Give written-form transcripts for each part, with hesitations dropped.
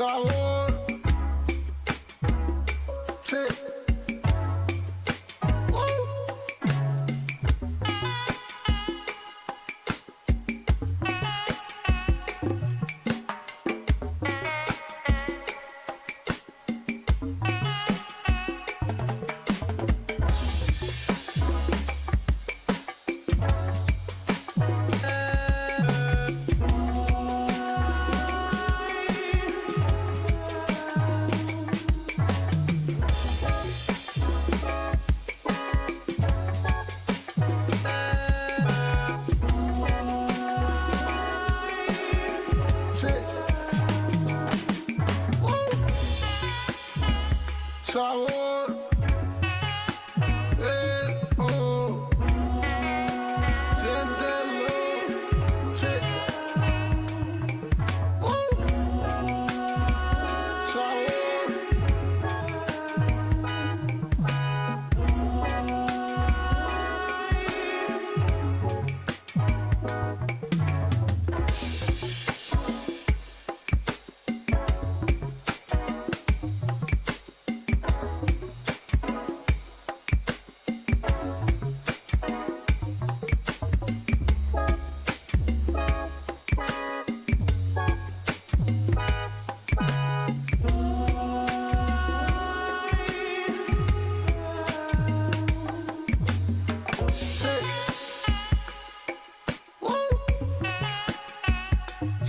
sabor. Sí. Sabor, oh, siéntelo, sí, sabor,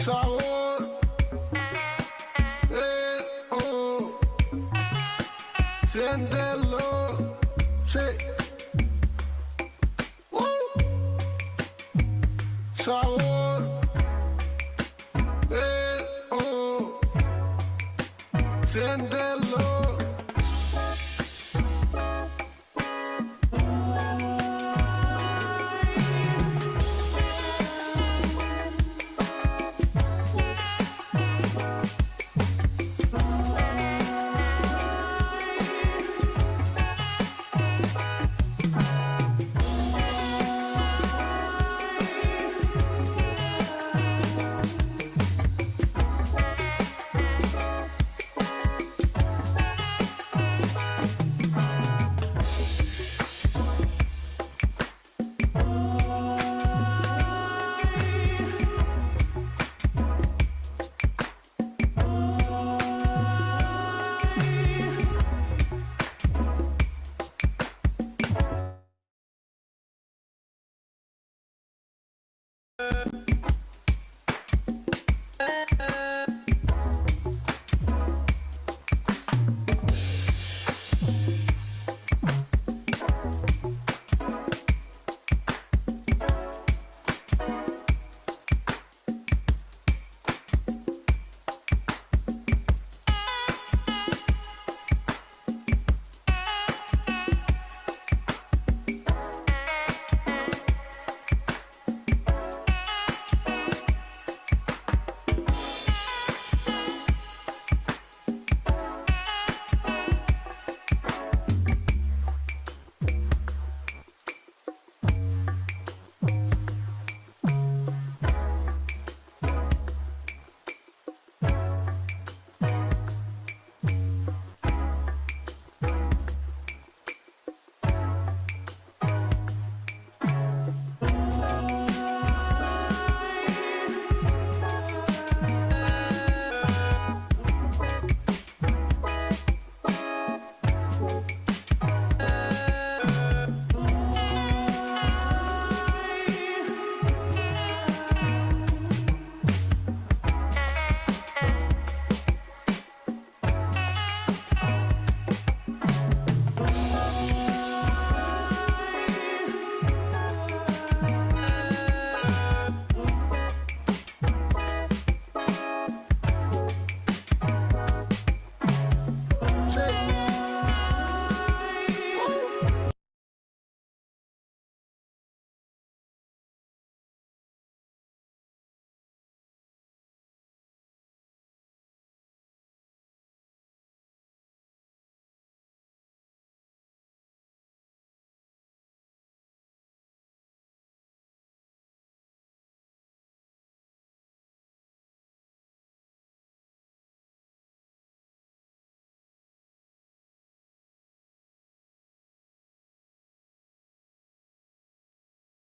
sabor, oh, siéntelo, sí, sabor, oh, siéntelo.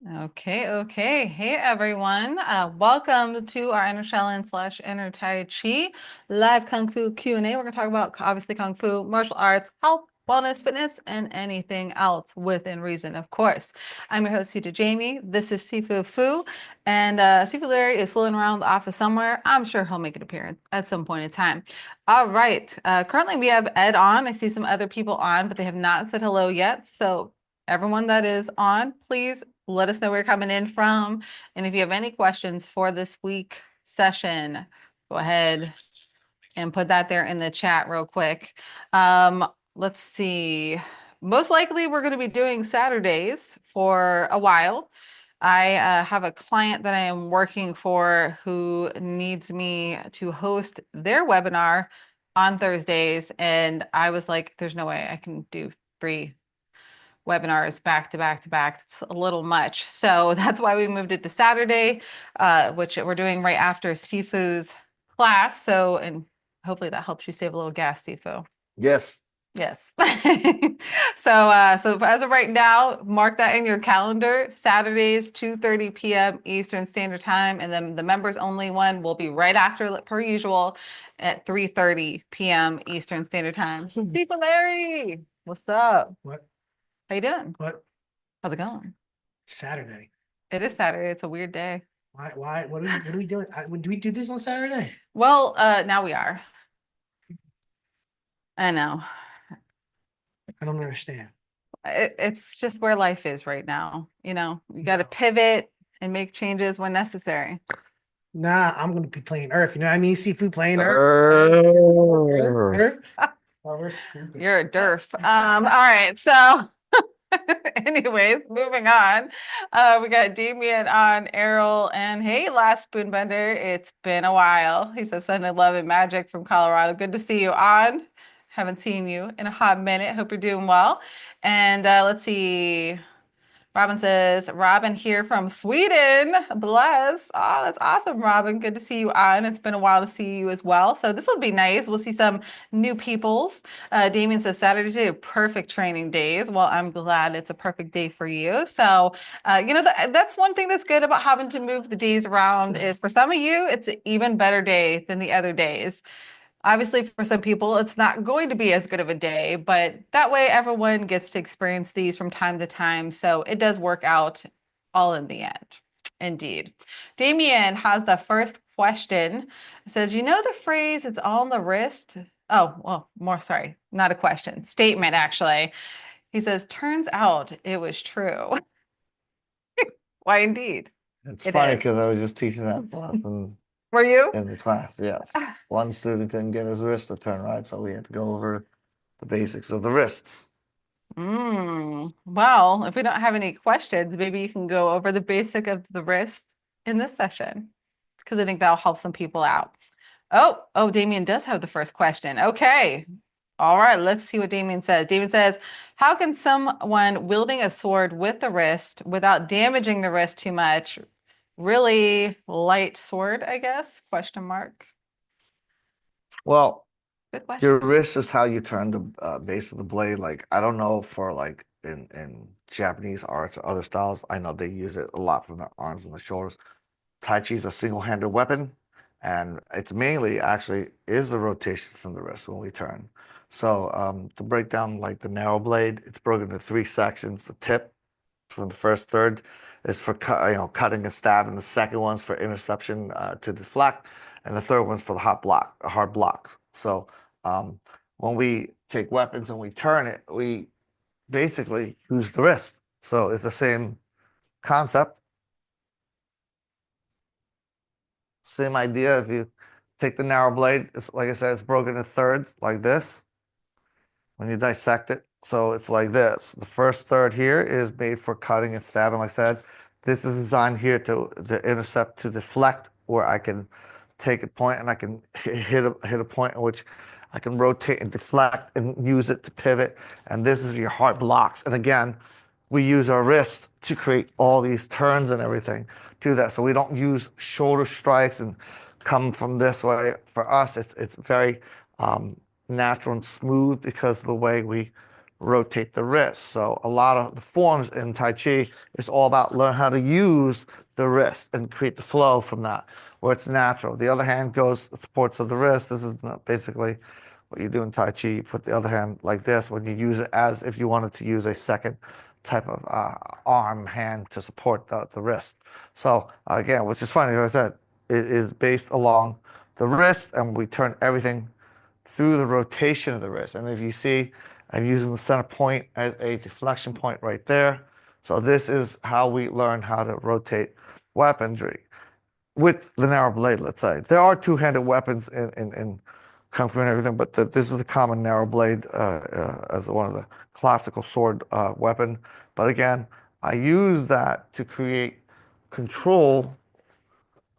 Okay. Hey everyone. Welcome to our Enter Shaolin / Enter Tai Chi live Kung Fu Q&A. We're going to talk about obviously Kung Fu, martial arts, health, wellness, fitness, and anything else within reason, of course. I'm your host, Sita Jamie. This is Sifu Fu, and Sifu Larry is fooling around the office somewhere. I'm sure he'll make an appearance at some point in time. All right. Currently we have Ed on. I see some other people on, but they have not said hello yet. So everyone that is on, please let us know where you're coming in from. And if you have any questions for this week session, go ahead and put that there in the chat real quick. Let's see. Most likely we're going to be doing Saturdays for a while. I have a client that I am working for who needs me to host their webinar on Thursdays. And I was like, there's no way I can do 3 webinars back to back to back. It's a little much. So that's why we moved it to Saturday, which we're doing right after Sifu's class. So, and hopefully that helps you save a little gas, Sifu. Yes. Yes. So as of right now, mark that in your calendar. Saturdays, 2:30 p.m. Eastern Standard Time, and then the members only one will be right after, per usual, at 3:30 p.m. Eastern Standard Time. So, Sifu Larry, what's up? What? How you doing? What? How's it going? Saturday. It is Saturday. It's a weird day. Why? What are we doing? Do we do this on Saturday? Well, now we are. I know. I don't understand. It's just where life is right now. You got to No. pivot and make changes when necessary. Nah, I'm gonna be playing Earth. You know what I mean? Seafood playing Earth. Err. Oh, we're stupid. You're a derf. All right. So, anyways, moving on. We got Damien on Errol and hey, last spoonbender. It's been a while. He says, Sunday love and magic from Colorado. Good to see you on. Haven't seen you in a hot minute. Hope you're doing well. And let's see. Robin says, Robin here from Sweden. Bless. Oh, that's awesome, Robin. Good to see you on. It's been a while to see you as well. So this will be nice. We'll see some new peoples. Damien says, Saturdays are perfect training days. Well, I'm glad it's a perfect day for you. So, that's one thing that's good about having to move the days around is for some of you, it's an even better day than the other days. Obviously, for some people, it's not going to be as good of a day, but that way everyone gets to experience these from time to time. So it does work out all in the end. Indeed. Damien has the first question. It says, you know the phrase, it's all on the wrist? Oh, well, sorry, not a question, statement actually. He says, turns out it was true. Why, indeed. It's It funny is. because I was just teaching that lesson Were you? in the class. Yes. One student couldn't get his wrist to turn right, so we had to go over the basics of the wrists. Well, if we don't have any questions, maybe you can go over the basic of the wrist in this session because I think that'll help some people out. Oh, Damien does have the first question. Okay. All right, let's see what Damien says. Damien says, how can someone wielding a sword with the wrist without damaging the wrist too much? Really light sword, I guess? Question mark. Well, Good question. your wrist is how you turn the base of the blade. Like, I don't know for like in Japanese arts or other styles, I know they use it a lot from the arms and the shoulders. Tai Chi is a single-handed weapon, and it's mainly actually is the rotation from the wrist when we turn. So to break down like the narrow blade, it's broken into 3 sections. The tip from the first third is for cutting and stabbing. The second one's for interception to deflect, and the third one's for the hard blocks. So when we take weapons and we turn it, we basically use the wrist. So it's the same concept. Same idea. If you take the narrow blade, it's like I said, it's broken into thirds like this when you dissect it. So it's like this. The first third here is made for cutting and stabbing, like I said. This is designed here to intercept, to deflect, where I can take a point and I can hit a point in which I can rotate and deflect and use it to pivot. And this is your hard blocks. And again, we use our wrist to create all these turns and everything to that. So we don't use shoulder strikes and come from this way. For us, it's very natural and smooth because of the way we rotate the wrist. So a lot of the forms in Tai Chi is all about learn how to use the wrist and create the flow from that, where it's natural. The other hand goes supports of the wrist. This is basically what you do in Tai Chi. You put the other hand like this when you use it as if you wanted to use a second type of arm hand to support the wrist. So again, which is funny, like I said, it is based along the wrist, and we turn everything through the rotation of the wrist. And if you see, I'm using the center point as a deflection point right there. So this is how we learn how to rotate weaponry with the narrow blade, let's say. There are two-handed weapons in Kung Fu and everything, but this is the common narrow blade as one of the classical sword weapon. But again, I use that to create control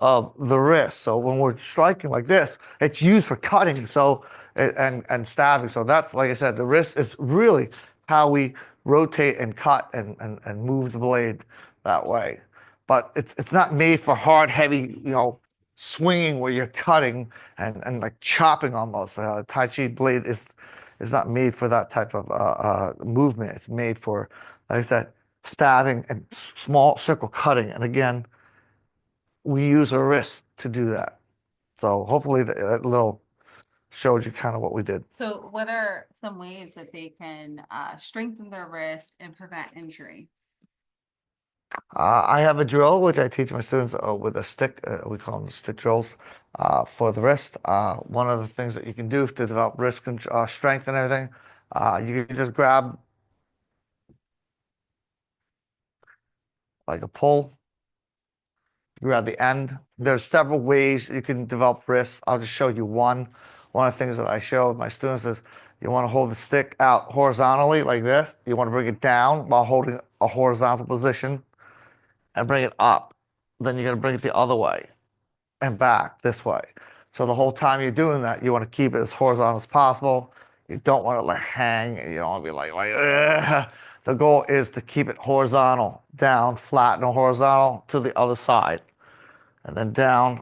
of the wrist. So when we're striking like this, it's used for cutting, so and stabbing. So that's, like I said, the wrist is really how we rotate and cut and move the blade that way. But it's not made for hard, heavy, swinging where you're cutting and like chopping almost. Tai Chi blade is not made for that type of movement. It's made for, like I said, stabbing and small circle cutting. And again, we use our wrist to do that. So hopefully that little showed you kind of what we did. So what are some ways that they can strengthen their wrist and prevent injury? I have a drill which I teach my students with a stick. We call them stick drills for the wrist. One of the things that you can do to develop wrist strength and everything, you can just grab like a pull, grab the end. There's several ways you can develop wrists. I'll just show you one. One of the things that I show my students is you want to hold the stick out horizontally like this. You want to bring it down while holding a horizontal position and bring it up. Then you're going to bring it the other way and back this way. So the whole time you're doing that, you want to keep it as horizontal as possible. You don't want it like hang. You don't want to be like ugh. The goal is to keep it horizontal, down, flat, and horizontal to the other side, and then down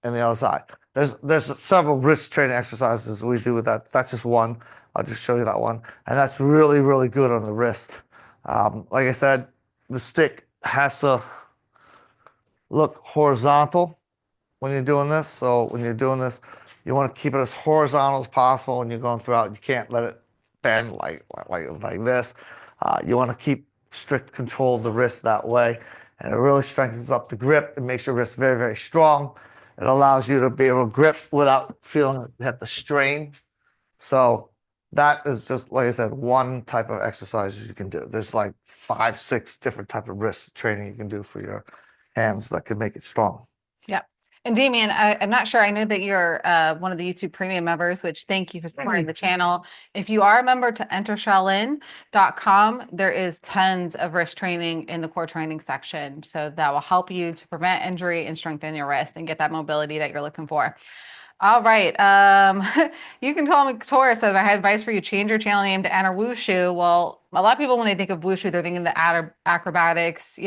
and the other side. There's several wrist training exercises we do with that. That's just one. I'll just show you that one, and that's really, really good on the wrist. Like I said, the stick has to look horizontal when you're doing this. So when you're doing this, you want to keep it as horizontal as possible when you're going throughout. You can't let it bend like this. You want to keep strict control of the wrist that way. And it really strengthens up the grip. It makes your wrist very, very strong. It allows you to be able to grip without feeling you have to strain. So that is just, like I said, one type of exercises you can do. There's like 5, 6 different type of wrist training you can do for your hands that can make it strong. Yep. And Damien, I'm not sure. I know that you're one of the YouTube premium members, which thank you for supporting the channel. If you are a member to entershaolin.com, there is tons of wrist training in the core training section. So that will help you to prevent injury and strengthen your wrist and get that mobility that you're looking for. All right. You can call me Taurus. So if I have advice for you, change your channel name to Enter Wushu. Well, a lot of people, when they think of Wushu, they're thinking the acrobatics,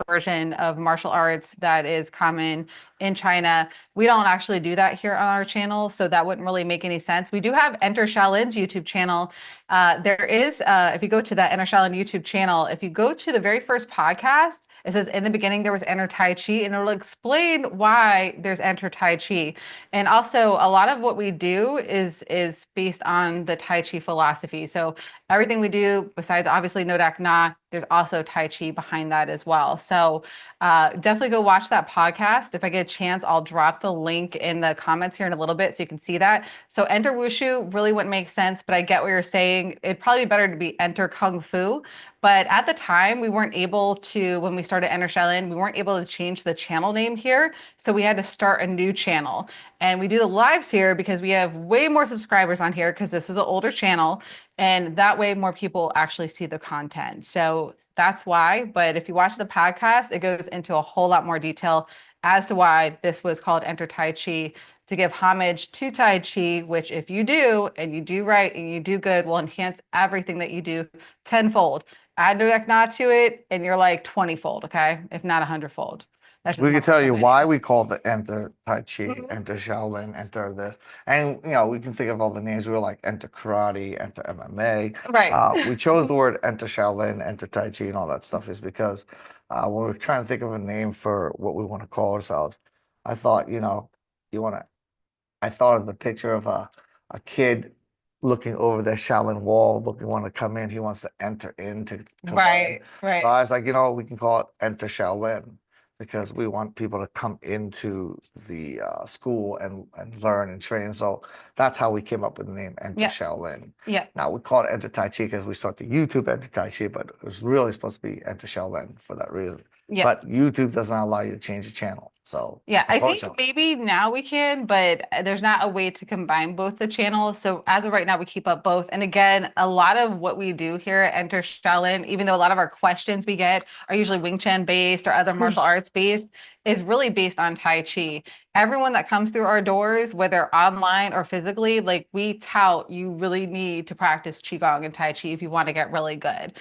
version of martial arts that is common in China. We don't actually do that here on our channel, so that wouldn't really make any sense. We do have Enter Shaolin's YouTube channel. There is, if you go to that Enter Shaolin YouTube channel, if you go to the very first podcast, it says in the beginning there was Enter Tai Chi, and it'll explain why there's Enter Tai Chi. And also a lot of what we do is based on the Tai Chi philosophy. So everything we do, besides obviously No Dak Na, there's also Tai Chi behind that as well. So definitely go watch that podcast. If I get a chance, I'll drop the link in the comments here in a little bit so you can see that. So Enter Wushu really wouldn't make sense, but I get what you're saying. It'd probably be better to be Enter Kung Fu. But at the time, we weren't able to, when we started Enter Shaolin, we weren't able to change the channel name here. So we had to start a new channel. And we do the lives here because we have way more subscribers on here because this is an older channel. And that way more people actually see the content. So that's why. But if you watch the podcast, it goes into a whole lot more detail as to why this was called Enter Tai Chi, to give homage to Tai Chi, which if you do and you do right and you do good, will enhance everything that you do tenfold. Add no not to it, and you're like 20-fold, okay? If not 100-fold. That's just We my can tell you personal why opinion. we call the Enter Tai Chi, Mhm. Enter Shaolin, Enter this, and we can think of all the names. We were like Enter Karate, Enter MMA. Right. We chose the word Enter Shaolin, Enter Tai Chi, and all that stuff is because when we're trying to think of a name for what we want to call ourselves, I thought, you want to. I thought of the picture of a kid looking over the Shaolin wall, looking want to come in. He wants to enter in to learn. Right, So right. I was like, we can call it Enter Shaolin because we want people to come into the school and learn and train. So that's how we came up with the name Enter Yeah, Shaolin. yeah, Now we call it Enter Tai Chi because we started YouTube Enter Tai Chi, but it was really supposed to be Enter Shaolin for that reason. yeah. But YouTube doesn't allow you to change the channel. So Yeah, I think unfortunately. maybe now we can, but there's not a way to combine both the channels. So as of right now, we keep up both. And again, a lot of what we do here at Enter Shaolin, even though a lot of our questions we get are usually Wing Chun based or other martial arts based, is really based on Tai Chi. Everyone that comes through our doors, whether online or physically, like we tout, you really need to practice Qigong and Tai Chi if you want to get really good.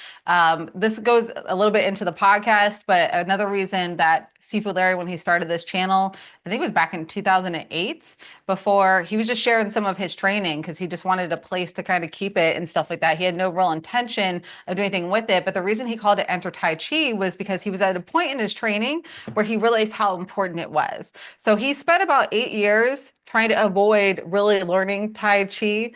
This goes a little bit into the podcast, but another reason that Seafood Larry, when he started this channel, I think it was back in 2008, before he was just sharing some of his training because he just wanted a place to kind of keep it and stuff like that. He had no real intention of doing anything with it. But the reason he called it Enter Tai Chi was because he was at a point in his training where he realized how important it was. So he spent about 8 years trying to avoid really learning Tai Chi,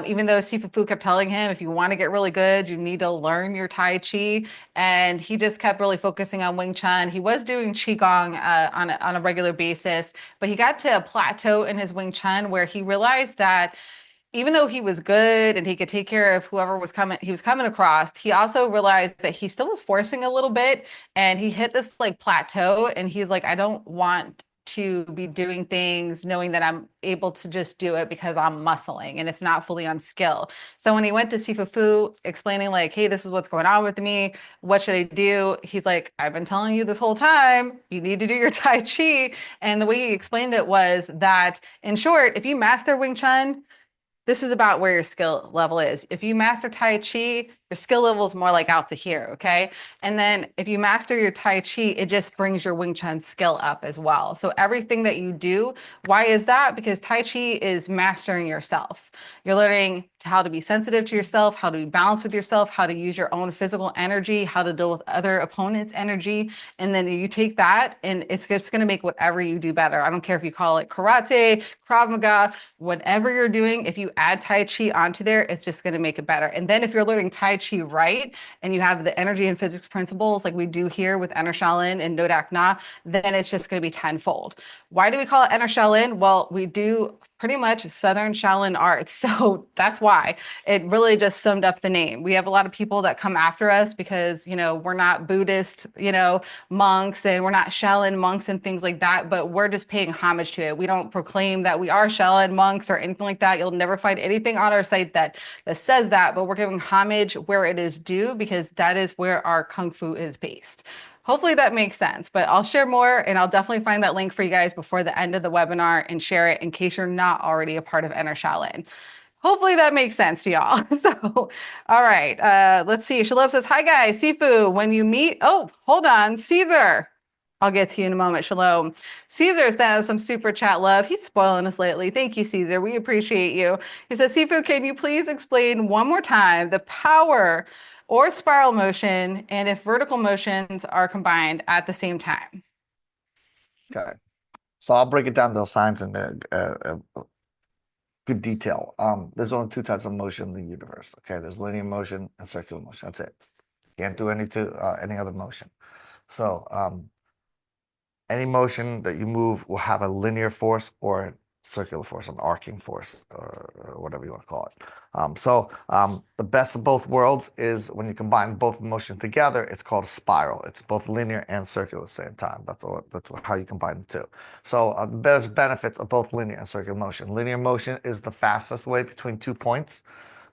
even though Sifu Fu kept telling him, if you want to get really good, you need to learn your Tai Chi. And he just kept really focusing on Wing Chun. He was doing Qigong on a regular basis, but he got to a plateau in his Wing Chun where he realized that even though he was good and he could take care of whoever he was coming across, he also realized that he still was forcing a little bit, and he hit this like plateau, and he's like, I don't want to be doing things knowing that I'm able to just do it because I'm muscling and it's not fully on skill. So when he went to Sifu Fu explaining like, hey, this is what's going on with me, what should I do? He's like, I've been telling you this whole time, you need to do your Tai Chi. And the way he explained it was that, in short, if you master Wing Chun, this is about where your skill level is. If you master Tai Chi, your skill level is more like out to here, okay? And then if you master your Tai Chi, it just brings your Wing Chun skill up as well. So everything that you do, why is that? Because Tai Chi is mastering yourself. You're learning how to be sensitive to yourself, how to be balanced with yourself, how to use your own physical energy, how to deal with other opponents' energy. And then you take that and it's just going to make whatever you do better. I don't care if you call it karate, Krav Maga, whatever you're doing, if you add Tai Chi onto there, it's just going to make it better. And then if you're learning Tai Chi right, and you have the energy and physics principles like we do here with Enter Shaolin and Nodak Na, then it's just going to be tenfold. Why do we call it Enter Shaolin? Well, we do pretty much Southern Shaolin arts. So that's why it really just summed up the name. We have a lot of people that come after us because, we're not Buddhist, monks, and we're not Shaolin monks and things like that, but we're just paying homage to it. We don't proclaim that we are Shaolin monks or anything like that. You'll never find anything on our site that says that, but we're giving homage where it is due because that is where our Kung Fu is based. Hopefully that makes sense, but I'll share more and I'll definitely find that link for you guys before the end of the webinar and share it in case you're not already a part of Enter Shaolin. Hopefully that makes sense to y'all. So, all right, let's see. Shalom says, hi guys, Sifu, when you meet, oh, hold on, Caesar. I'll get to you in a moment. Shalom. Caesar sent some super chat love. He's spoiling us lately. Thank you, Caesar. We appreciate you. He says, Sifu, can you please explain one more time the power or spiral motion and if vertical motions are combined at the same time? Okay. So I'll break it down to the science in good detail. There's only two types of motion in the universe. Okay, there's linear motion and circular motion. That's it. Can't do any other motion. So any motion that you move will have a linear force or a circular force, an arcing force, or whatever you want to call it. The best of both worlds is when you combine both motions together, it's called a spiral. It's both linear and circular at the same time. That's how you combine the two. So there's benefits of both linear and circular motion. Linear motion is the fastest way between 2 points.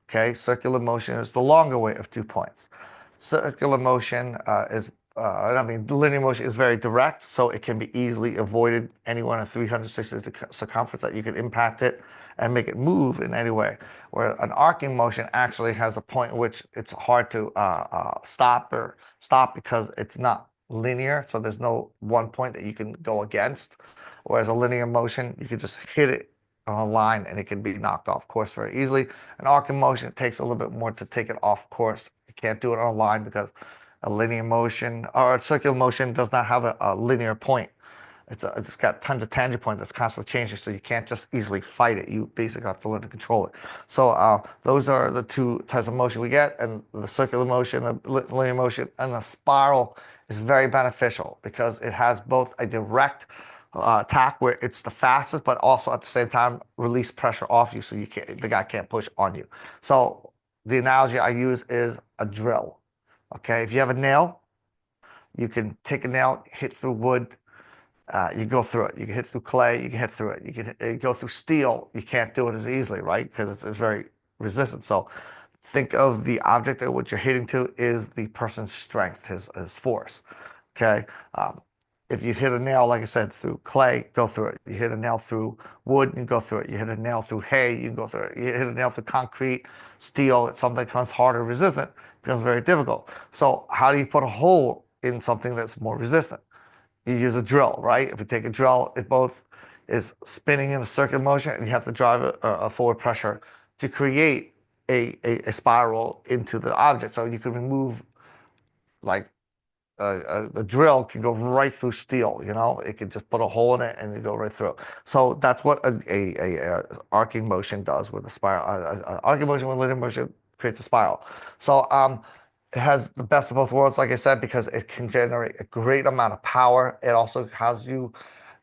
Okay, circular motion is the longer way of 2 points. Circular motion is I mean, the linear motion is very direct, so it can be easily avoided anywhere in 360 circumference that you can impact it and make it move in any way. Where an arcing motion actually has a point in which it's hard to stop because it's not linear, so there's no one point that you can go against. Whereas a linear motion, you can just hit it on a line and it can be knocked off course very easily. An arcing motion, it takes a little bit more to take it off course. You can't do it on a line because a linear motion or a circular motion does not have a linear point. It's got tons of tangent points that's constantly changing, so you can't just easily fight it. You basically have to learn to control it. So those are the two types of motion we get, and the circular motion, the linear motion, and the spiral is very beneficial because it has both a direct attack where it's the fastest, but also at the same time release pressure off you, so the guy can't push on you. So the analogy I use is a drill. Okay, if you have a nail, you can take a nail, hit through wood, you go through it. You can hit through clay, you can hit through it. You can go through steel, you can't do it as easily, right? Because it's very resistant. So think of the object that what you're hitting to is the person's strength, his force. Okay, if you hit a nail, like I said, through clay, go through it. You hit a nail through wood, you go through it. You hit a nail through hay, you can go through it. You hit a nail through concrete, steel, it's something that becomes harder resistant, becomes very difficult. So how do you put a hole in something that's more resistant? You use a drill, right? If you take a drill, it both is spinning in a circular motion and you have to drive a forward pressure to create a spiral into the object. So you can remove, like, the drill can go right through steel, you know, it can just put a hole in it and you go right through. So that's what a arcing motion does with a spiral. Arcing motion with linear motion creates a spiral. So it has the best of both worlds, like I said, because it can generate a great amount of power. It also has you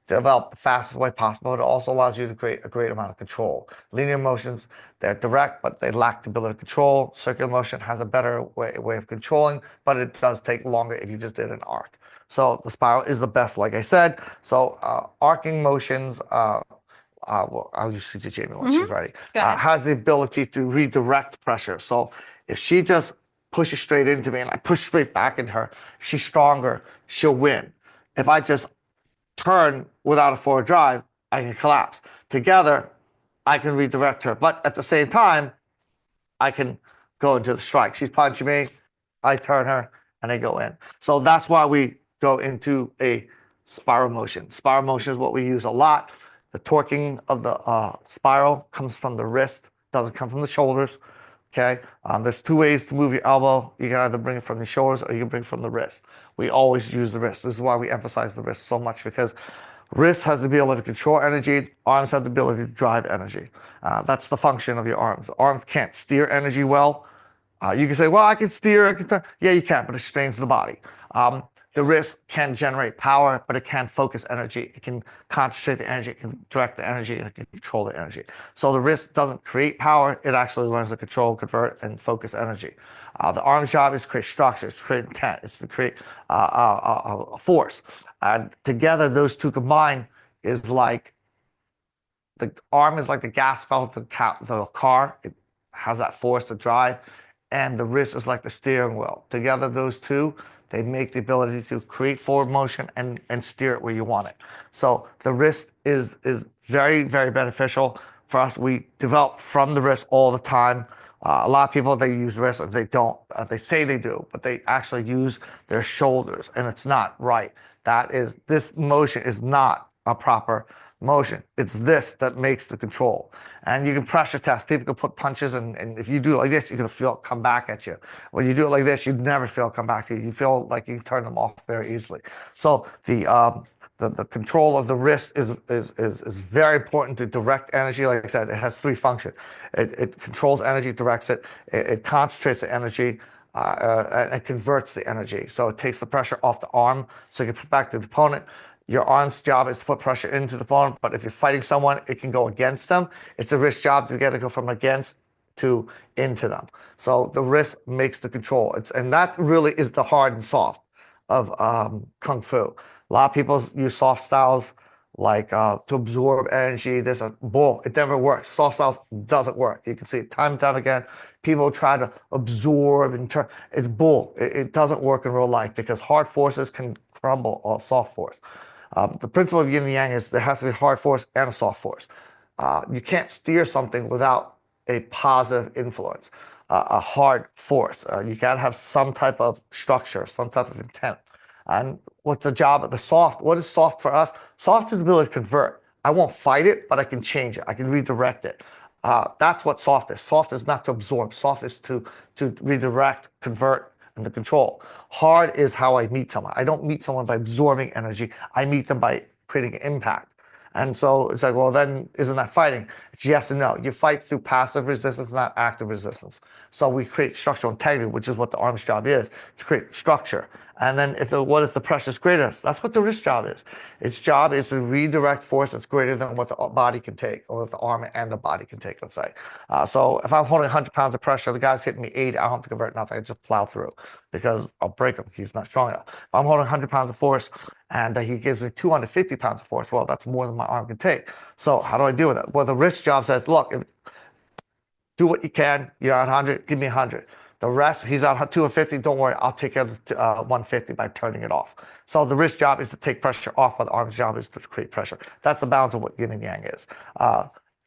develop the fastest way possible. It also allows you to create a great amount of control. Linear motions, they're direct, but they lack the ability to control. Circular motion has a better way of controlling, but it does take longer if you just did an arc. So the spiral is the best, like I said. So arcing motions, well, I'll just see to Jamie when she's ready, has the ability to redirect pressure. So if she just pushes straight into me and I push straight back into her, if she's stronger, she'll win. If I just turn without a forward drive, I can collapse. Together, I can redirect her. But at the same time, I can go into the strike. She's punching me, I turn her, and I go in. So that's why we go into a spiral motion. Spiral motion is what we use a lot. The torquing of the spiral comes from the wrist, doesn't come from the shoulders. Okay, there's two ways to move your elbow. You can either bring it from the shoulders or you can bring it from the wrist. We always use the wrist. This is why we emphasize the wrist so much, because wrist has the ability to control energy, arms have the ability to drive energy. That's the function of your arms. Arms can't steer energy well. You can say, well, I can steer, I can turn. Yeah, you can, but it strains the body. The wrist can generate power, but it can focus energy. It can concentrate the energy, it can direct the energy, and it can control the energy. So the wrist doesn't create power, it actually learns to control, convert, and focus energy. The arm's job is to create structure, it's to create intent, it's to create a force. And together, those two combined is like, the arm is like the gas pedal to the car. It has that force to drive. And the wrist is like the steering wheel. Together, those two, they make the ability to create forward motion and steer it where you want it. So the wrist is very, very beneficial for us. We develop from the wrist all the time. A lot of people, they use wrists and they don't. They say they do, but they actually use their shoulders, and it's not right. This motion is not a proper motion. It's this that makes the control. And you can pressure test. People can put punches, and if you do it like this, you're going to feel it come back at you. When you do it like this, you never feel it come back to you. You feel like you can turn them off very easily. So the control of the wrist is very important to direct energy. Like I said, it has three functions. It controls energy, directs it, it concentrates the energy, and it converts the energy. So it takes the pressure off the arm so you can put back to the opponent. Your arm's job is to put pressure into the opponent, but if you're fighting someone, it can go against them. It's a wrist job to get it go from against to into them. So the wrist makes the control. And that really is the hard and soft of Kung Fu. A lot of people use soft styles to absorb energy. There's a bull. It never works. Soft styles doesn't work. You can see it time and time again. People try to absorb and turn. It's bull. It doesn't work in real life because hard forces can crumble all soft force. The principle of yin and yang is there has to be hard force and a soft force. You can't steer something without a positive influence, a hard force. You got to have some type of structure, some type of intent. And what's the job of the soft? What is soft for us? Soft is the ability to convert. I won't fight it, but I can change it. I can redirect it. That's what soft is. Soft is not to absorb. Soft is to redirect, convert, and to control. Hard is how I meet someone. I don't meet someone by absorbing energy. I meet them by creating impact. And so it's like, well, then isn't that fighting? It's yes and no. You fight through passive resistance, not active resistance. So we create structural integrity, which is what the arm's job is, to create structure. And then what if the pressure is greater? That's what the wrist job is. Its job is to redirect force that's greater than what the body can take, or what the arm and the body can take, let's say. So if I'm holding 100 pounds of pressure, the guy's hitting me 80, I don't have to convert nothing. I just plow through because I'll break him. He's not strong enough. If I'm holding 100 pounds of force and he gives me 250 pounds of force, well, that's more than my arm can take. So how do I deal with it? Well, the wrist job says, look, do what you can. You're at 100, give me 100. The rest, he's at 250, don't worry, I'll take care of the 150 by turning it off. So the wrist job is to take pressure off, while the arm's job is to create pressure. That's the balance of what yin and yang is.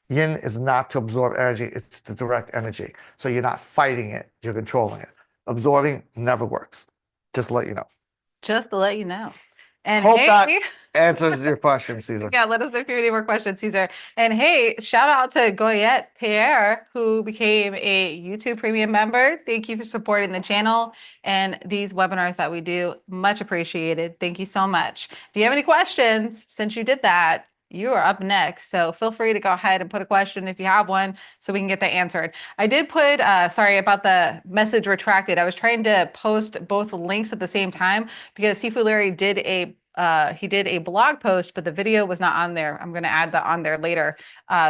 Yin is not to absorb energy, it's to direct energy. So you're not fighting it, you're controlling it. Absorbing never works. Just to let you know. Just to let you know. And Hope hey, that answers your question, Caesar. yeah, let us know if you have any more questions, Caesar. And hey, shout out to Goyette Pierre, who became a YouTube premium member. Thank you for supporting the channel and these webinars that we do. Much appreciated. Thank you so much. If you have any questions, since you did that, you are up next. So feel free to go ahead and put a question if you have one so we can get that answered. I did put, sorry about the message retracted. I was trying to post both links at the same time because Sifu Larry did a blog post, but the video was not on there. I'm going to add that on there later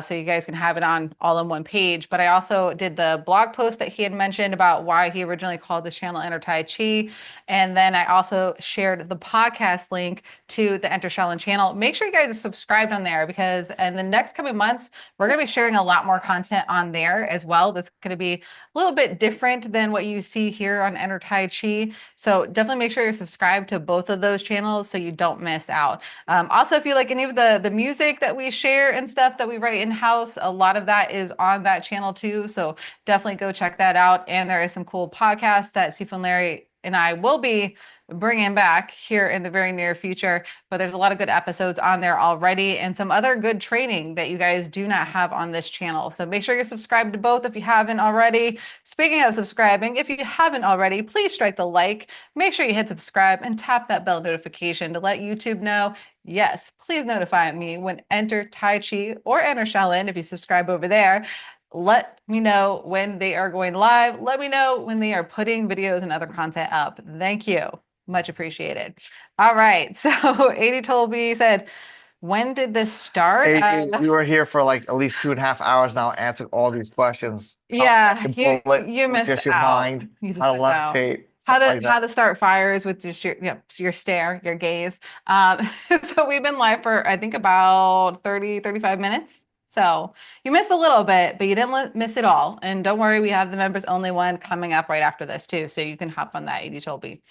so you guys can have it on all in one page. But I also did the blog post that he had mentioned about why he originally called this channel Enter Tai Chi. And then I also shared the podcast link to the Enter Shaolin channel. Make sure you guys are subscribed on there because in the next coming months, we're going to be sharing a lot more content on there as well. That's going to be a little bit different than what you see here on Enter Tai Chi. So definitely make sure you're subscribed to both of those channels so you don't miss out. Also, if you like any of the music that we share and stuff that we write in-house, a lot of that is on that channel too. So definitely go check that out. And there is some cool podcasts that Sifu and Larry and I will be bringing back here in the very near future, but there's a lot of good episodes on there already and some other good training that you guys do not have on this channel. So make sure you're subscribed to both if you haven't already. Speaking of subscribing, if you haven't already, please strike the like, make sure you hit subscribe and tap that bell notification to let YouTube know, yes, please notify me when Enter Tai Chi or Enter Shaolin, if you subscribe over there. Let me know when they are going live. Let me know when they are putting videos and other content up. Thank you. Much appreciated. All right. So 80 told me, said, when did this start? We were here for like at least 2.5 hours now, answering all these questions. Yeah, you missed just your out. mind, You just how to missed out. levitate, How to start fires with just your stare, your gaze. So we've been live for, I think, about 30, 35 minutes. So you missed a little bit, but you didn't miss it all. And don't worry, we have the members only one coming up right after this too. So you can hop on that 80 Toby.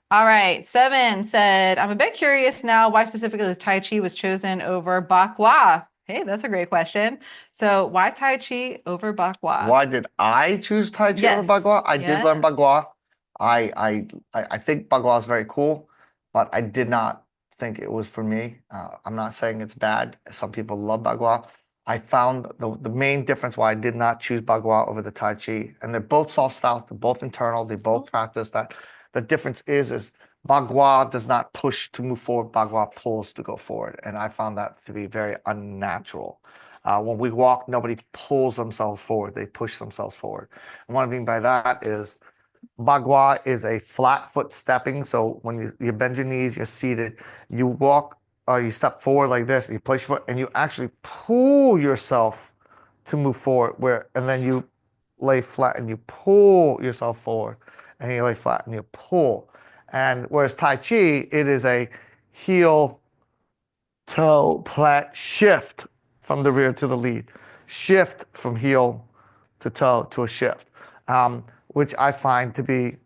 All right. 7 said, I'm a bit curious now why specifically Tai Chi was chosen over Bagua. Hey, that's a great question. So why Tai Chi over Bagua? Why did I choose Tai Chi over Bagua? I did learn Bagua. I think Bagua is very cool, but I did not think it was for me. I'm not saying it's bad. Some people love Bagua. I found the main difference why I did not choose Bagua over the Tai Chi, and they're both soft styles, they're both internal, they both practice that. The difference is Bagua does not push to move forward, Bagua pulls to go forward, and I found that to be very unnatural. When we walk, nobody pulls themselves forward, they push themselves forward. And what I mean by that is Bagua is a flat foot stepping. So when you bend your knees, you're seated, you walk, you step forward like this, you place your foot, and you actually pull yourself to move forward, and then you lay flat and you pull yourself forward, and you lay flat and you pull. And whereas Tai Chi, it is a heel toe, plant, shift from the rear to the lead, shift from heel to toe to a shift, which I find to be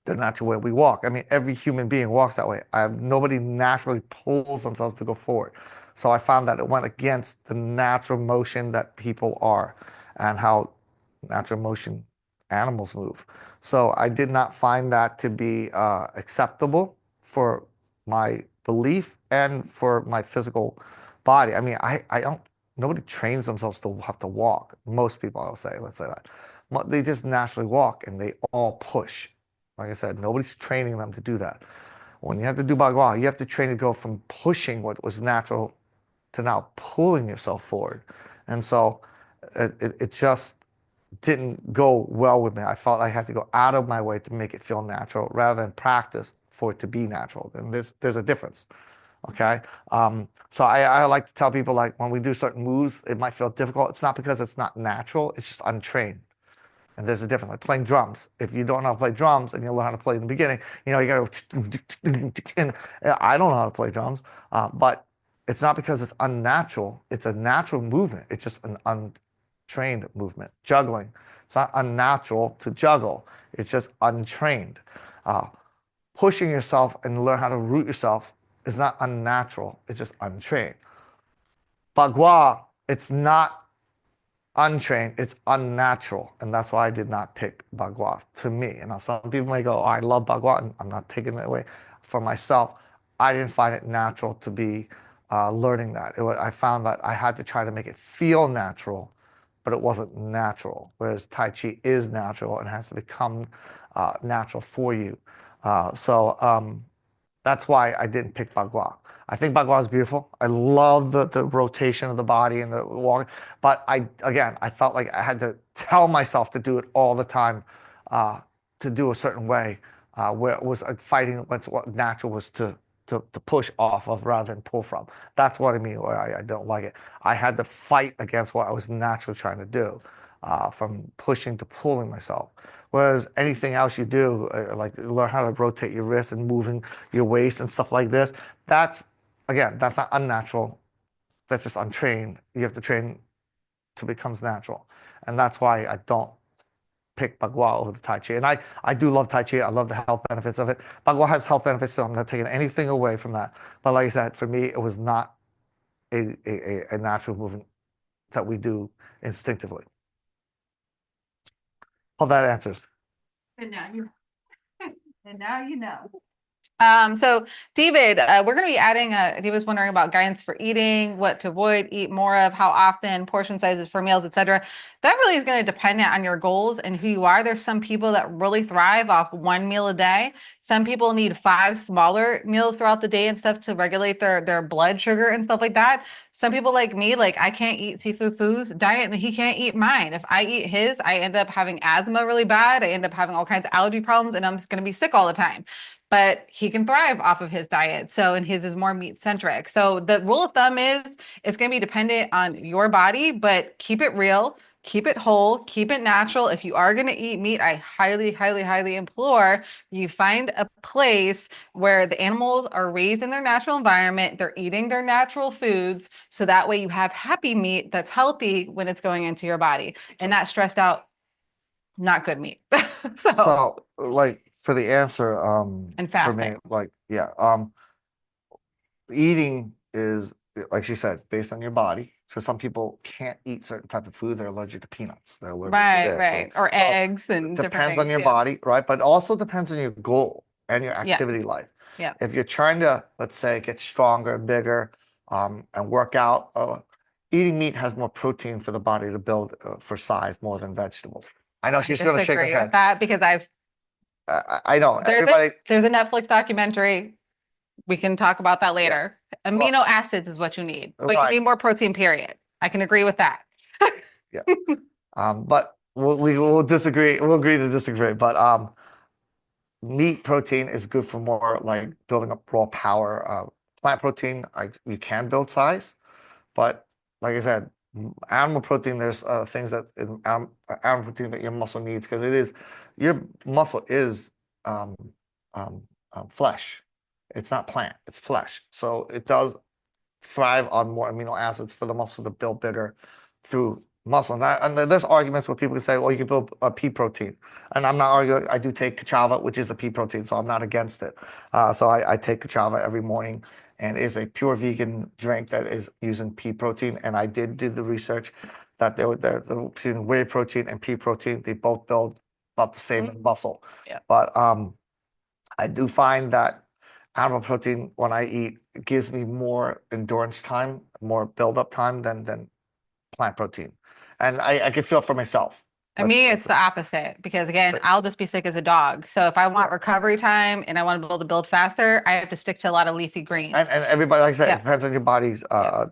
the natural way we walk. I mean, every human being walks that way. Nobody naturally pulls themselves to go forward. So I found that it went against the natural motion that people are and how natural motion animals move. So I did not find that to be acceptable for my belief and for my physical body. I mean, I don't, nobody trains themselves to have to walk. Most people, I'll say, let's say that. They just naturally walk and they all push. Like I said, nobody's training them to do that. When you have to do Bagua, you have to train to go from pushing what was natural to now pulling yourself forward. And so it just didn't go well with me. I felt I had to go out of my way to make it feel natural rather than practice for it to be natural. And there's a difference. Okay. So I like to tell people, like, when we do certain moves, it might feel difficult. It's not because it's not natural, it's just untrained. And there's a difference, like playing drums. If you don't know how to play drums and you learn how to play in the beginning, you know, you got to, and I don't know how to play drums, but it's not because it's unnatural. It's a natural movement. It's just an untrained movement. Juggling. It's not unnatural to juggle. It's just untrained. Pushing yourself and learn how to root yourself is not unnatural. It's just untrained. Bagua, it's not untrained, it's unnatural, and that's why I did not pick Bagua to me. And now some people may go, oh, I love Bagua, and I'm not taking that away. For myself, I didn't find it natural to be learning that. I found that I had to try to make it feel natural, but it wasn't natural, whereas Tai Chi is natural and has to become natural for you. That's why I didn't pick Bagua. I think Bagua is beautiful. I love the rotation of the body and the walk. But I felt like I had to tell myself to do it all the time, to do a certain way, where it was fighting against what natural was to push off of rather than pull from. That's what I mean, where I don't like it. I had to fight against what I was naturally trying to do, from pushing to pulling myself. Whereas anything else you do, like learn how to rotate your wrist and moving your waist and stuff like this, that's not unnatural. That's just untrained. You have to train to becomes natural. And that's why I don't pick Bagua over the Tai Chi. And I do love Tai Chi. I love the health benefits of it. Bagua has health benefits, so I'm not taking anything away from that. But like I said, for me, it was not a natural movement that we do instinctively. Hope that answers. And now you and now you know. So David, we're going to be adding, David was wondering about guidance for eating, what to avoid, eat more of, how often, portion sizes for meals, etc. That really is going to depend on your goals and who you are. There's some people that really thrive off one meal a day. Some people need 5 smaller meals throughout the day and stuff to regulate their blood sugar and stuff like that. Some people like me, like I can't eat seafood foods diet and he can't eat mine. If I eat his, I end up having asthma really bad. I end up having all kinds of allergy problems and I'm just going to be sick all the time. But he can thrive off of his diet. So, and his is more meat centric. So the rule of thumb is it's going to be dependent on your body, but keep it real, keep it whole, keep it natural. If you are going to eat meat, I highly, highly, highly implore you find a place where the animals are raised in their natural environment. They're eating their natural foods. So that way you have happy meat that's healthy when it's going into your body and not stressed out, not good meat. So, like, for the answer, And for me, fasting. like, yeah, eating is, like she said, based on your body. So some people can't eat certain type of food. They're allergic to peanuts. They're allergic to Right, this. right. Or So eggs it and different depends on things. your Yeah. body, right? But also depends on your goal and your Yeah. activity life. Yeah. If you're trying to, let's say, get stronger, bigger, and work out, eating meat has more protein for the body to build for size more than vegetables. I know she's going to shake her Disagree with head. that because I know everybody. there's a Netflix documentary. We can talk about that later. Amino acids is what you need, but you Right. need more protein, period. I can agree with that. Yeah. But we'll disagree. We'll agree to disagree. But meat protein is good for more like building up raw power. Plant protein, you can build size, but like I said, animal protein, there's things that in animal protein that your muscle needs because your muscle is flesh. It's not plant, it's flesh. So it does thrive on more amino acids for the muscle to build bigger through muscle. And there's arguments where people can say, well, you can build a pea protein. And I'm not arguing. I do take cachava, which is a pea protein, so I'm not against it. So I take cachava every morning, and it is a pure vegan drink that is using pea protein. And I did do the research that between whey protein and pea protein, they both build about the same in muscle. Yeah. But I do find that animal protein, when I eat, gives me more endurance time, more build-up time than plant protein. And I can feel it for myself. And me, it's the opposite because again, I'll just be sick as a dog. So if I want recovery time and I want to be able to build faster, I have to stick to a lot of leafy greens. And everybody, like I said, Yeah. it depends on your body's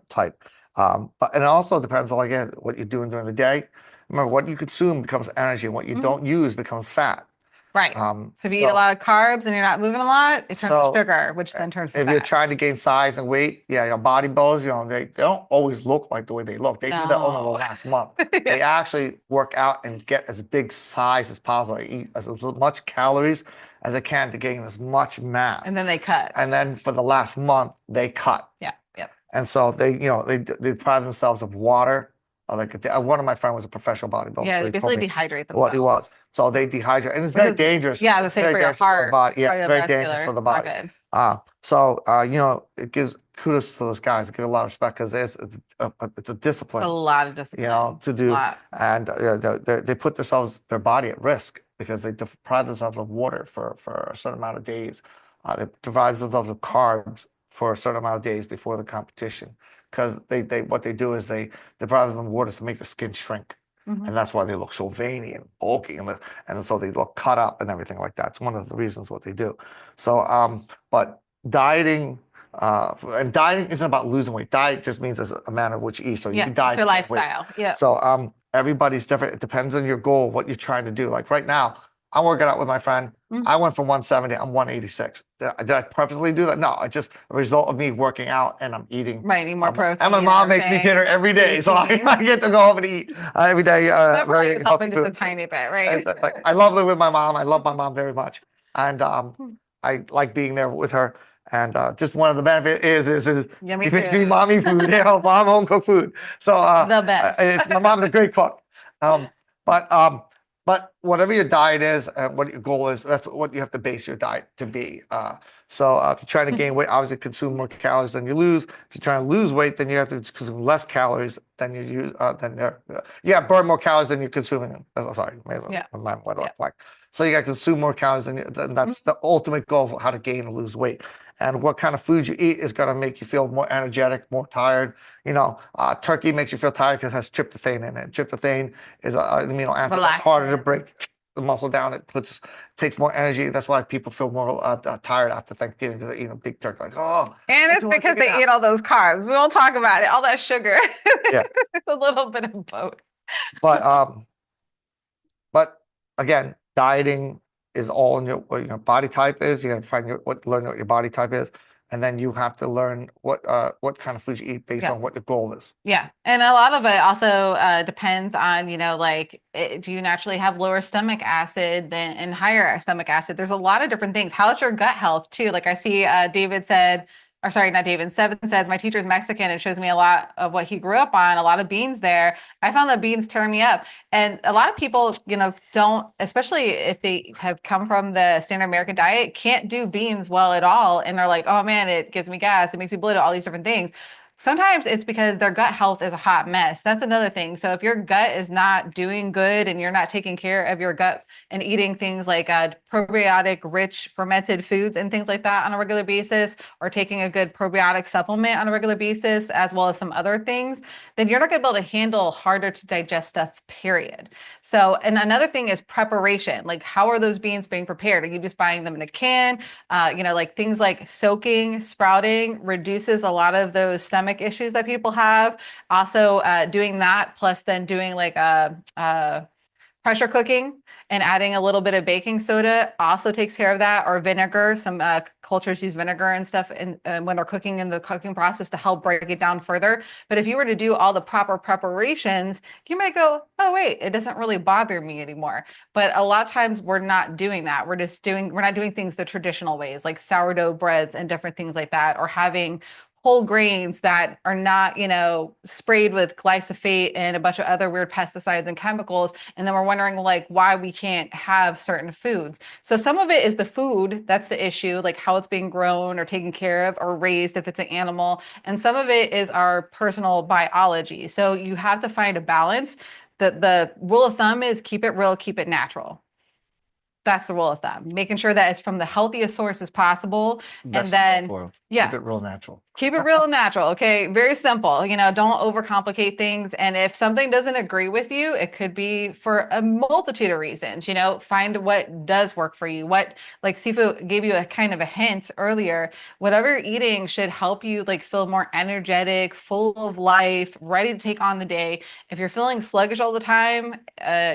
type. But and it also depends on, again, what you're doing during the day. Remember, what you consume becomes energy, and what you don't use becomes fat. Right. So if you eat a lot of carbs and you're not moving a lot, it turns to sugar, which then turns to if fat. you're trying to gain size and weight, yeah, your bodybuilders, you know, they don't always look like the way they look. They do that only the last month. They actually work out and get as big size as possible. They eat as much calories as they can to gain as much mass. And then they cut. And then for the last month, they cut. Yeah. Yep. And so they deprive themselves of water. Like one of my friends was a professional bodybuilder. Yeah, so they basically dehydrate themselves. What he was. So they dehydrate, and it's very dangerous. Yeah, the same for your heart. Body. Yeah, very dangerous for the body. So you know, it gives kudos to those guys. I give a lot of respect because it's a discipline. A lot of discipline. You know, to do, and they put their body at risk because they deprive themselves of water for a certain amount of days. They deprive themselves of carbs for a certain amount of days before the competition, because what they do is they deprive them of water to make the skin shrink. And that's why they look so veiny and bulky, and so they look cut up and everything like that. It's one of the reasons what they do. So, but dieting, and dieting isn't about losing weight. Diet just means it's a manner of which you eat. So you can diet. It's your lifestyle. Yeah. So everybody's different. It depends on your goal, what you're trying to do. Like right now, I'm working out with my friend. I went from 170, I'm 186. Did I purposely do that? No, it's just a result of me working out and I'm eating. Right, eating more protein. And my mom makes me dinner every day, so I get to go home and eat every day. That very healthy just a tiny bit, right? Like, I love living with my mom. I love my mom very much, and I like being there with her. And just one of the benefits is she makes me mommy food, you know, mom home cooked food. So the best. My mom's a great cook. But whatever your diet is and what your goal is, that's what you have to base your diet to be. So if you're trying to gain weight, obviously consume more calories than you lose. If you're trying to lose weight, then you have to consume less calories than you use. Burn more calories than you're consuming. Sorry, my mind went off blank. So you got to consume more calories, and that's the ultimate goal of how to gain or lose weight. And what kind of food you eat is going to make you feel more energetic, more tired. You know, turkey makes you feel tired because it has tryptophan in it. Tryptophan is an amino acid that's harder to break the muscle down. It takes more energy. That's why people feel more tired after Thanksgiving, because they're eating a big turkey. Like, oh. And it's because they eat all those carbs. We won't talk about it. All that sugar. Yeah. It's a little bit of both. But again, dieting is all in what your body type is. You got to find learn what your body type is, and then you have to learn what kind of food you eat based on what your goal is. Yeah, and a lot of it also depends on, you know, like, do you naturally have lower stomach acid and higher stomach acid? There's a lot of different things. How's your gut health too? Like I see David said. Or sorry, not David. Seven says, my teacher's Mexican and shows me a lot of what he grew up on, a lot of beans there. I found that beans turn me up. And a lot of people, you know, don't, especially if they have come from the standard American diet, can't do beans well at all. And they're like, oh man, it gives me gas. It makes me bloated, all these different things. Sometimes it's because their gut health is a hot mess. That's another thing. So if your gut is not doing good and you're not taking care of your gut and eating things like probiotic rich fermented foods and things like that on a regular basis, or taking a good probiotic supplement on a regular basis, as well as some other things, then you're not going to be able to handle harder to digest stuff, period. So, and another thing is preparation. Like, how are those beans being prepared? Are you just buying them in a can? You know, like things like soaking, sprouting reduces a lot of those stomach issues that people have. Also doing that, plus then doing like pressure cooking and adding a little bit of baking soda also takes care of that, or vinegar. Some cultures use vinegar and stuff when they're cooking in the cooking process to help break it down further. But if you were to do all the proper preparations, you might go, oh wait, it doesn't really bother me anymore. But a lot of times we're not doing that. We're not doing things the traditional ways, like sourdough breads and different things like that, or having whole grains that are not, you know, sprayed with glyphosate and a bunch of other weird pesticides and chemicals. And then we're wondering like why we can't have certain foods. So some of it is the food, that's the issue, like how it's being grown or taken care of or raised if it's an animal. And some of it is our personal biology. So you have to find a balance. The rule of thumb is keep it real, keep it natural. That's the rule of thumb, making sure that it's from the healthiest sources possible. And then, yeah, keep it real natural. Keep it real and natural. Okay. Very simple. You know, don't overcomplicate things. And if something doesn't agree with you, it could be for a multitude of reasons. You know, find what does work for you. What, like Sifu gave you a kind of a hint earlier, whatever you're eating should help you like feel more energetic, full of life, ready to take on the day. If you're feeling sluggish all the time,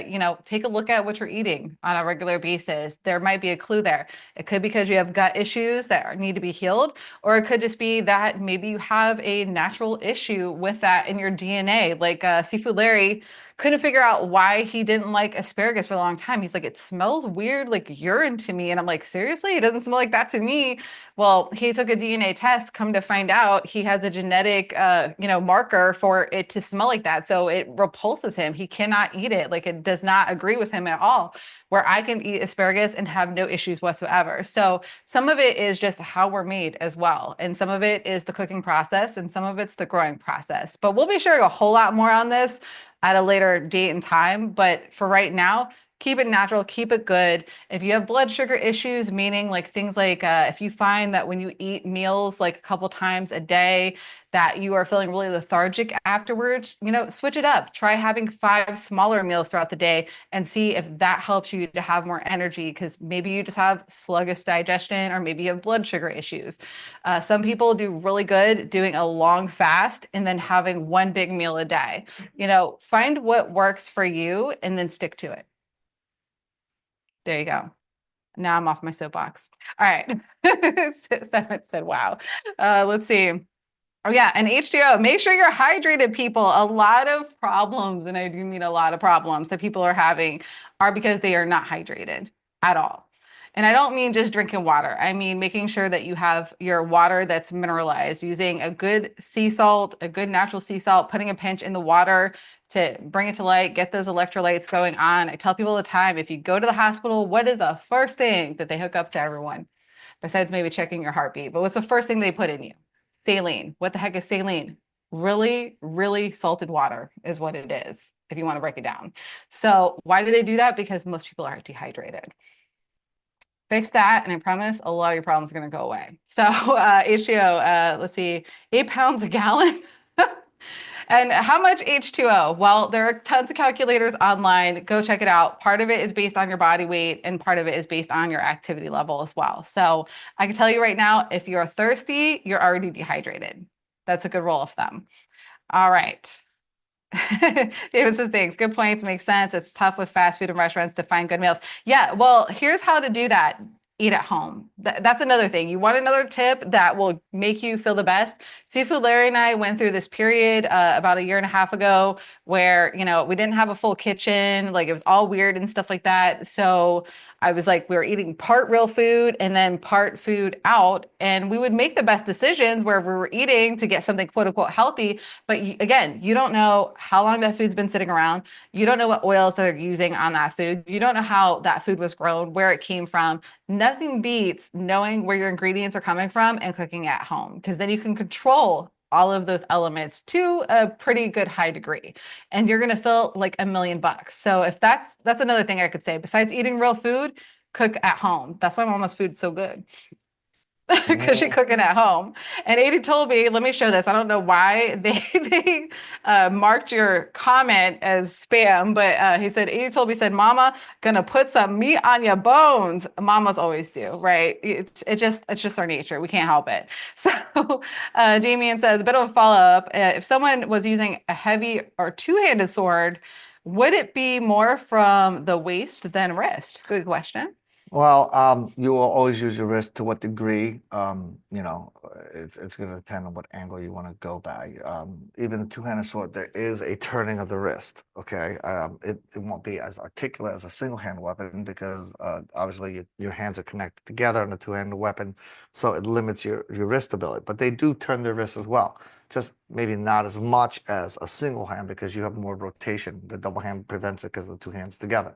you know, take a look at what you're eating on a regular basis. There might be a clue there. It could be because you have gut issues that need to be healed, or it could just be that maybe you have a natural issue with that in your DNA. Like Seafood Larry couldn't figure out why he didn't like asparagus for a long time. He's like, it smells weird, like urine to me. And I'm like, seriously? It doesn't smell like that to me. Well, he took a DNA test, come to find out he has a genetic, you know, marker for it to smell like that. So it repulses him. He cannot eat it. Like it does not agree with him at all, where I can eat asparagus and have no issues whatsoever. So some of it is just how we're made as well. And some of it is the cooking process and some of it's the growing process. But we'll be sharing a whole lot more on this at a later date and time. But for right now, keep it natural, keep it good. If you have blood sugar issues, meaning like things like if you find that when you eat meals like a couple times a day, that you are feeling really lethargic afterwards, you know, switch it up. Try having 5 smaller meals throughout the day and see if that helps you to have more energy, because maybe you just have sluggish digestion or maybe you have blood sugar issues. Some people do really good doing a long fast and then having one big meal a day. You know, find what works for you and then stick to it. There you go. Now I'm off my soapbox. All right. Someone said, wow. Let's see. Oh yeah, and H2O, make sure you're hydrated, people. A lot of problems, and I do mean a lot of problems that people are having are because they are not hydrated at all. And I don't mean just drinking water. I mean making sure that you have your water that's mineralized, using a good sea salt, a good natural sea salt, putting a pinch in the water to bring it to light, get those electrolytes going on. I tell people all the time, if you go to the hospital, what is the first thing that they hook up to everyone? Besides maybe checking your heartbeat, but what's the first thing they put in you? Saline. What the heck is saline? Really, really salted water is what it is, if you want to break it down. So why do they do that? Because most people are dehydrated. Fix that, and I promise a lot of your problems are going to go away. So HGO, let's see, 8 pounds a gallon. And how much H2O? Well, there are tons of calculators online. Go check it out. Part of it is based on your body weight, and part of it is based on your activity level as well. So I can tell you right now, if you're thirsty, you're already dehydrated. That's a good rule of thumb. All right. David says, thanks. Good points. Makes sense. It's tough with fast food and restaurants to find good meals. Yeah, well, here's how to do that. Eat at home. That's another thing. You want another tip that will make you feel the best? Seafood Larry and I went through this period about a year and a half ago where, you know, we didn't have a full kitchen. Like it was all weird and stuff like that. So I was like, we were eating part real food and then part food out. And we would make the best decisions where we were eating to get something quote unquote healthy. But again, you don't know how long that food's been sitting around. You don't know what oils they're using on that food. You don't know how that food was grown, where it came from. Nothing beats knowing where your ingredients are coming from and cooking at home, because then you can control all of those elements to a pretty good high degree, and you're going to feel like $1,000,000. So if that's another thing I could say, besides eating real food, cook at home. That's why Mama's food's so good. Because she's cooking at home. And Adi told me, let me show this. I don't know why they marked your comment as spam, but he said, Adi told me, said, Mama, gonna put some meat on your bones. Mamas always do, right? It's just our nature. We can't help it. So Damien says, a bit of a follow-up. If someone was using a heavy or two-handed sword, would it be more from the waist than wrist? Good question. Well, you will always use your wrist. To what degree? It's going to depend on what angle you want to go by. Even the two-handed sword, there is a turning of the wrist. Okay, it won't be as articulate as a single-hand weapon because obviously your hands are connected together in a two-handed weapon, so it limits your wrist ability. But they do turn their wrists as well, just maybe not as much as a single hand because you have more rotation. The double hand prevents it because of the two hands together.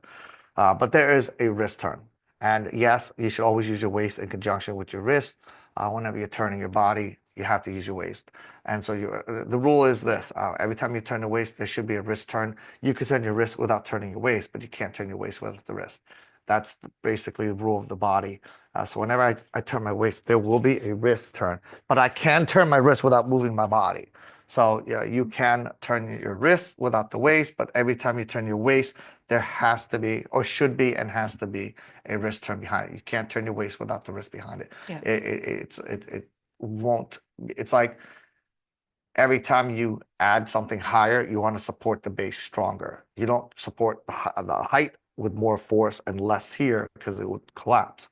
But there is a wrist turn. And yes, you should always use your waist in conjunction with your wrist. Whenever you're turning your body, you have to use your waist. And so the rule is this: every time you turn the waist, there should be a wrist turn. You can turn your wrist without turning your waist, but you can't turn your waist without the wrist. That's basically the rule of the body. So whenever I turn my waist, there will be a wrist turn, but I can turn my wrist without moving my body. So yeah, you can turn your wrist without the waist, but every time you turn your waist, there has to be, or should be, and has to be a wrist turn behind it. You can't turn your waist without the wrist behind it. Yeah. It won't. It's like every time you add something higher, you want to support the base stronger. You don't support the height with more force and less here because it would collapse.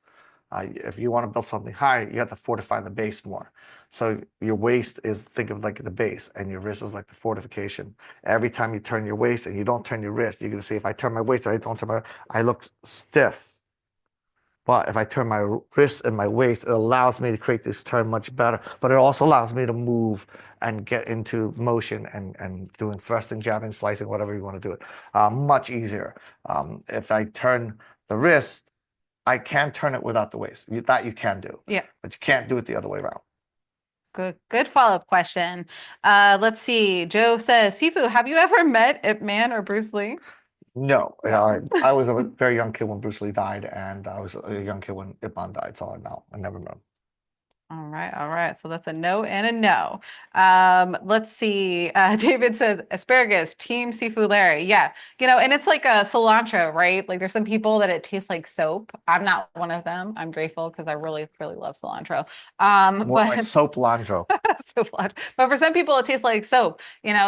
If you want to build something higher, you have to fortify the base more. So your waist is, think of like the base, and your wrist is like the fortification. Every time you turn your waist and you don't turn your wrist, you're gonna see if I turn my waist, I don't turn my, I look stiff. But if I turn my wrist and my waist, it allows me to create this turn much better. But it also allows me to move and get into motion and doing thrusting, jabbing, slicing, whatever you want to do it, much easier. If I turn the wrist, I can turn it without the waist. That you can do. Yeah. But you can't do it the other way around. Good follow-up question. Let's see. Joe says, Sifu, have you ever met Ip Man or Bruce Lee? No, No. I was a very young kid when Bruce Lee died, and I was a young kid when Ip Man died. So no, I never met him. All right, all right. So that's a no and a no. Let's see. David says asparagus, team Sifu Larry. Yeah, and it's like a cilantro, right? Like there's some people that it tastes like soap. I'm not one of them. I'm grateful because I really, really love cilantro. More like soap landro. So flat. But for some people, it tastes like soap,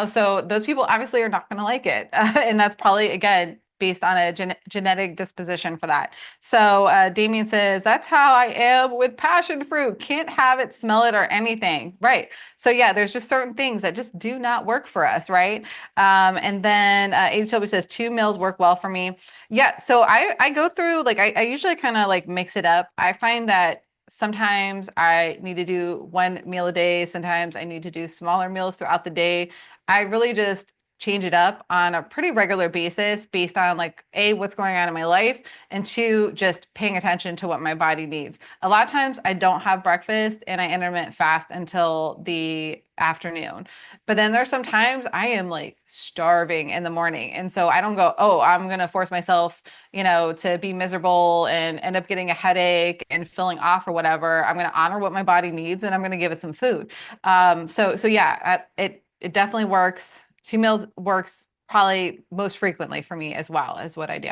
so those people obviously are not going to like it. And that's probably, again, based on a genetic disposition for that. So Damien says, that's how I am with passion fruit. Can't have it, smell it, or anything. Right. So yeah, there's just certain things that just do not work for us. Right. And then Toby says, 2 meals work well for me. Yeah. So I go through, like, I usually kind of like mix it up. I find that sometimes I need to do 1 meal a day. Sometimes I need to do smaller meals throughout the day. I really just change it up on a pretty regular basis based on, like, A, what's going on in my life, and 2, just paying attention to what my body needs. A lot of times I don't have breakfast and I intermittent fast until the afternoon. But then there's some times I am like starving in the morning. And so I don't go, oh, I'm going to force myself, to be miserable and end up getting a headache and filling off or whatever. I'm going to honor what my body needs and I'm going to give it some food. So yeah, it definitely works. 2 meals works probably most frequently for me as well, is what I do.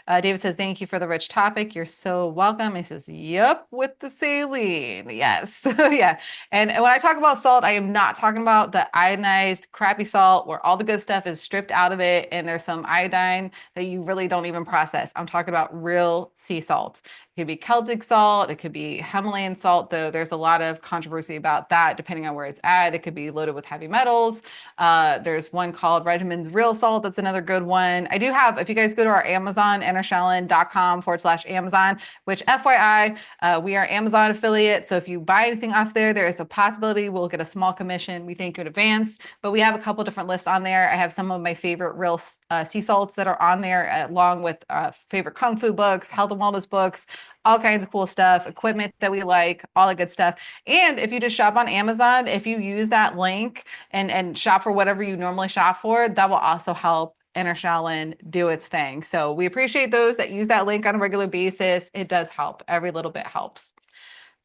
David says, thank you for the rich topic. You're so welcome. He says, yep, with the saline. Yes. Yeah. And when I talk about salt, I am not talking about the iodinized crappy salt where all the good stuff is stripped out of it and there's some iodine that you really don't even process. I'm talking about real sea salt. It could be Celtic salt. It could be Himalayan salt, though there's a lot of controversy about that depending on where it's at. It could be loaded with heavy metals. There's one called Regimen's Real Salt. That's another good one. I do have, if you guys go to our Amazon, entershaolin.com/Amazon, which FYI, we are Amazon affiliate. So if you buy anything off there, there is a possibility we'll get a small commission. We thank you in advance, but we have a couple different lists on there. I have some of my favorite real sea salts that are on there, along with favorite Kung Fu books, health and wellness books, all kinds of cool stuff, equipment that we like, all the good stuff. And if you just shop on Amazon, if you use that link and shop for whatever you normally shop for, that will also help Enter Shaolin do its thing. So we appreciate those that use that link on a regular basis. It does help. Every little bit helps.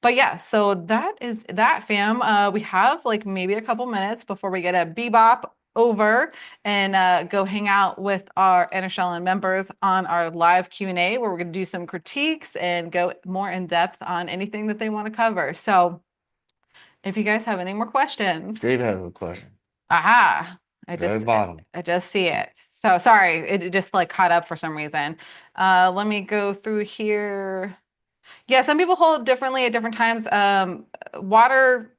But yeah, so that is that, fam. We have like maybe a couple minutes before we get a bebop over and go hang out with our Enter Shaolin members on our live Q&A, where we're going to do some critiques and go more in depth on anything that they want to cover. So if you guys have any more questions. Dave has a question. Aha. I Very just bottom. I just see it. So sorry, it just like caught up for some reason. Let me go through here. Yeah, some people hold differently at different times. Water,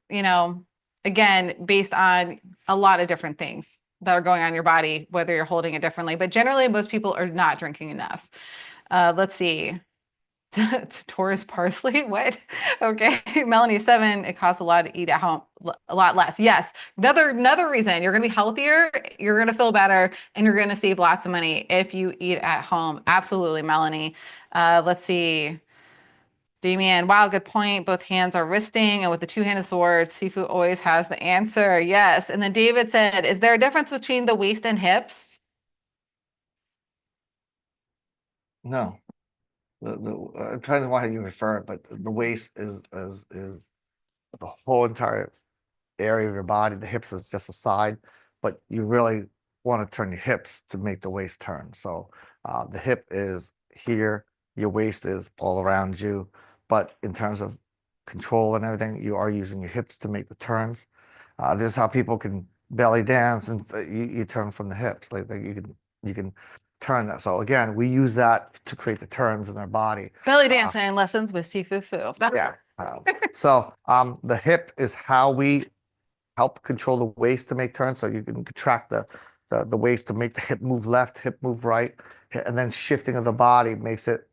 again, based on a lot of different things that are going on in your body, whether you're holding it differently. But generally, most people are not drinking enough. Let's see. Taurus parsley? What? Okay. Melanie 7, it costs a lot to eat at home, a lot less. Yes. Another reason you're gonna be healthier, you're gonna feel better, and you're gonna save lots of money if you eat at home. Absolutely, Melanie. Let's see. Damien, wow, good point. Both hands are wristing, and with the two-handed sword, Sifu always has the answer. Yes. And then David said, is there a difference between the waist and hips? No. It depends on how you refer it, but the waist is the whole entire area of your body. The hips is just a side, but you really want to turn your hips to make the waist turn. So the hip is here, your waist is all around you, but in terms of control and everything, you are using your hips to make the turns. This is how people can belly dance, and you turn from the hips. Like you can turn that. So again, we use that to create the turns in our body. Belly dancing lessons with Sifu Fu. Yeah. So the hip is how we help control the waist to make turns. So you can contract the waist to make the hip move left, hip move right, and then shifting of the body makes it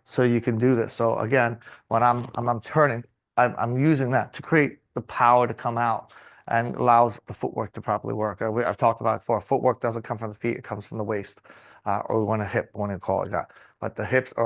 so you can do this. So again, when I'm turning, I'm using that to create the power to come out and allows the footwork to properly work. I've talked about it before. Footwork doesn't come from the feet; it comes from the waist, or we want to hip, we want to call it that. But the hips are